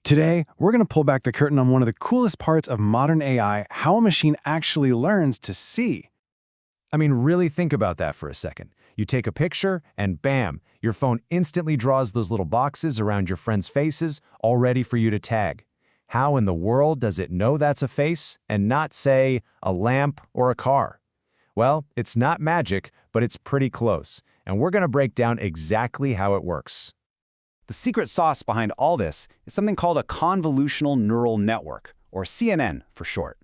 Today, we're going to pull back the curtain on one of the coolest parts of modern AI, how a machine actually learns to see. I mean, really think about that for a second. You take a picture, and bam, your phone instantly draws those little boxes around your friends' faces, all ready for you to tag. How in the world does it know that's a face and not, say, a lamp or a car? Well, it's not magic, but it's pretty close, and we're going to break down exactly how it works. The secret sauce behind all this is something called a convolutional neural network, or CNN for short.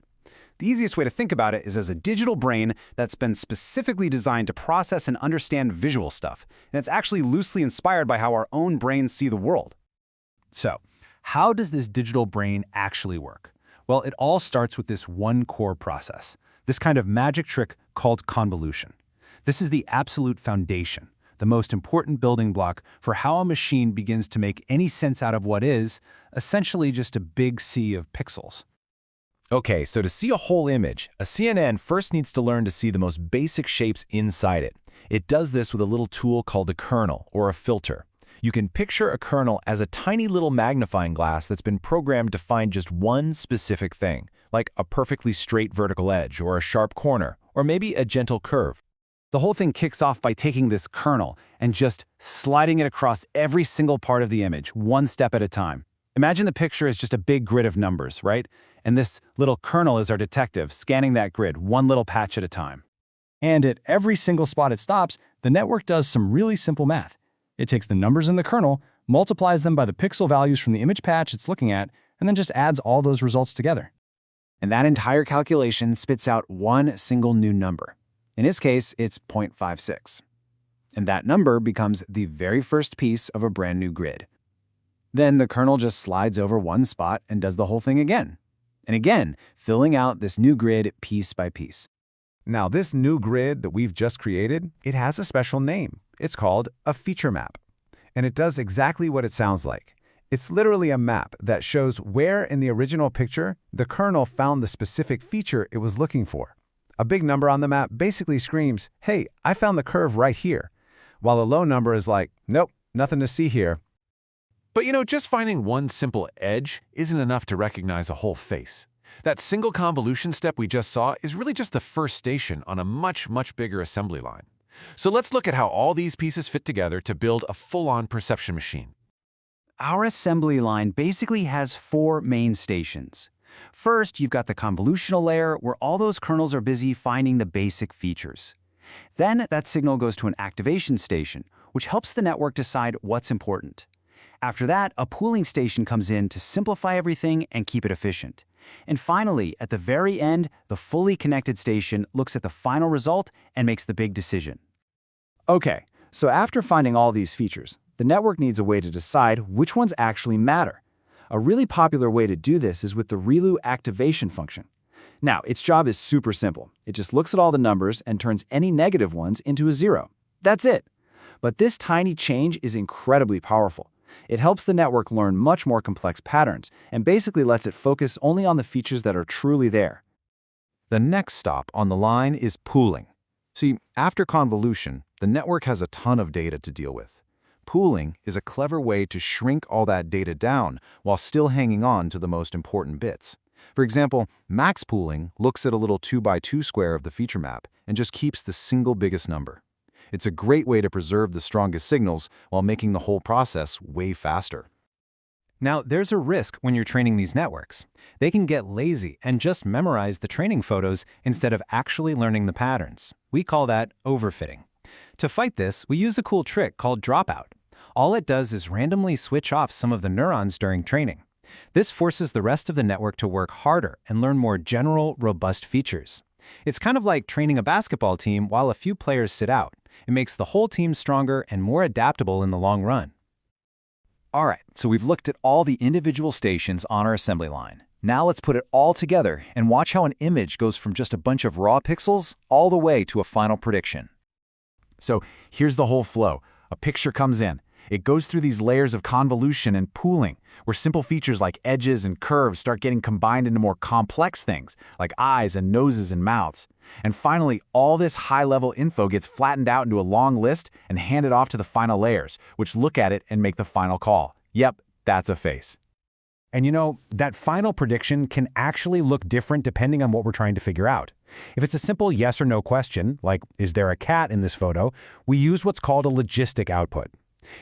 The easiest way to think about it is as a digital brain that's been specifically designed to process and understand visual stuff, and it's actually loosely inspired by how our own brains see the world. So, how does this digital brain actually work? Well, it all starts with this one core process, this kind of magic trick called convolution. This is the absolute foundation, the most important building block for how a machine begins to make any sense out of what is, essentially just a big sea of pixels. Okay, so to see a whole image, a CNN first needs to learn to see the most basic shapes inside it. It does this with a little tool called a kernel, or a filter. You can picture a kernel as a tiny little magnifying glass that's been programmed to find just one specific thing, like a perfectly straight vertical edge, or a sharp corner, or maybe a gentle curve. The whole thing kicks off by taking this kernel and just sliding it across every single part of the image, one step at a time. Imagine the picture is just a big grid of numbers, right? And this little kernel is our detective, scanning that grid, one little patch at a time. And at every single spot it stops, the network does some really simple math. It takes the numbers in the kernel, multiplies them by the pixel values from the image patch it's looking at, and then just adds all those results together. And that entire calculation spits out one single new number. In this case, it's 0.56. And that number becomes the very first piece of a brand new grid. Then the kernel just slides over one spot and does the whole thing again. And again, filling out this new grid piece by piece. Now, this new grid that we've just created, it has a special name. It's called a feature map. And it does exactly what it sounds like. It's literally a map that shows where in the original picture the kernel found the specific feature it was looking for. A big number on the map basically screams, hey, I found the curve right here, while a low number is like, nope, nothing to see here. But just finding one simple edge isn't enough to recognize a whole face. That single convolution step we just saw is really just the first station on a much, much bigger assembly line. So let's look at how all these pieces fit together to build a full-on perception machine. Our assembly line basically has four main stations. First, you've got the convolutional layer where all those kernels are busy finding the basic features. Then that signal goes to an activation station, which helps the network decide what's important. After that, a pooling station comes in to simplify everything and keep it efficient. And finally, at the very end, the fully connected station looks at the final result and makes the big decision. Okay, so after finding all these features, the network needs a way to decide which ones actually matter. A really popular way to do this is with the ReLU activation function. Now, its job is super simple. It just looks at all the numbers and turns any negative ones into a 0. That's it. But this tiny change is incredibly powerful. It helps the network learn much more complex patterns and basically lets it focus only on the features that are truly there. The next stop on the line is pooling. See, after convolution, the network has a ton of data to deal with. Pooling is a clever way to shrink all that data down while still hanging on to the most important bits. For example, max pooling looks at a little 2x2 square of the feature map and just keeps the single biggest number. It's a great way to preserve the strongest signals while making the whole process way faster. Now, there's a risk when you're training these networks. They can get lazy and just memorize the training photos instead of actually learning the patterns. We call that overfitting. To fight this, we use a cool trick called dropout. All it does is randomly switch off some of the neurons during training. This forces the rest of the network to work harder and learn more general, robust features. It's kind of like training a basketball team while a few players sit out. It makes the whole team stronger and more adaptable in the long run. All right, so we've looked at all the individual stations on our assembly line. Now let's put it all together and watch how an image goes from just a bunch of raw pixels all the way to a final prediction. So here's the whole flow. A picture comes in. It goes through these layers of convolution and pooling, where simple features like edges and curves start getting combined into more complex things, like eyes and noses and mouths. And finally, all this high-level info gets flattened out into a long list and handed off to the final layers, which look at it and make the final call. Yep, that's a face. And that final prediction can actually look different depending on what we're trying to figure out. If it's a simple yes or no question, like, is there a cat in this photo, we use what's called a logistic output.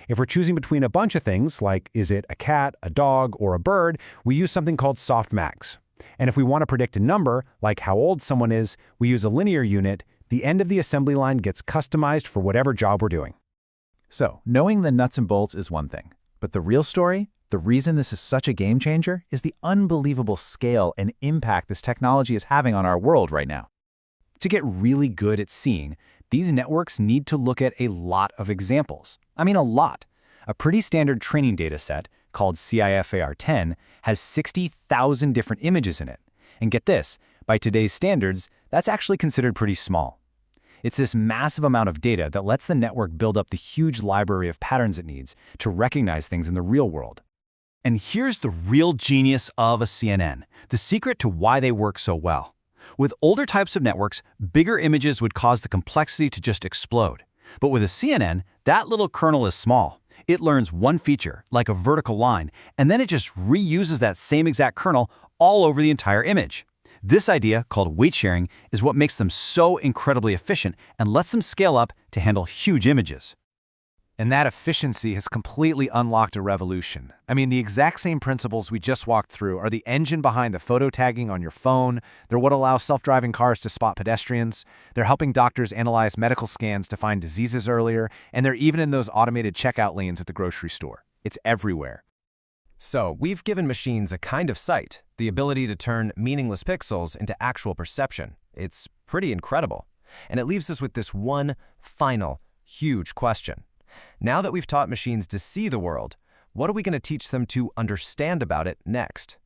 If we're choosing between a bunch of things, like, is it a cat, a dog, or a bird, we use something called softmax. And if we want to predict a number, like how old someone is, we use a linear unit. The end of the assembly line gets customized for whatever job we're doing. So, knowing the nuts and bolts is one thing. But the real story, the reason this is such a game changer, is the unbelievable scale and impact this technology is having on our world right now. To get really good at seeing, these networks need to look at a lot of examples. I mean, a lot. A pretty standard training data set, called CIFAR10, has 60,000 different images in it. And get this, by today's standards, that's actually considered pretty small. It's this massive amount of data that lets the network build up the huge library of patterns it needs to recognize things in the real world. And here's the real genius of a CNN, the secret to why they work so well. With older types of networks, bigger images would cause the complexity to just explode. But with a CNN, that little kernel is small. It learns one feature, like a vertical line, and then it just reuses that same exact kernel all over the entire image. This idea, called weight sharing, is what makes them so incredibly efficient and lets them scale up to handle huge images. And that efficiency has completely unlocked a revolution. I mean, the exact same principles we just walked through are the engine behind the photo tagging on your phone. They're what allows self-driving cars to spot pedestrians. They're helping doctors analyze medical scans to find diseases earlier. And they're even in those automated checkout lanes at the grocery store. It's everywhere. So, we've given machines a kind of sight, the ability to turn meaningless pixels into actual perception. It's pretty incredible. And it leaves us with this one final, huge question. Now that we've taught machines to see the world, what are we going to teach them to understand about it next?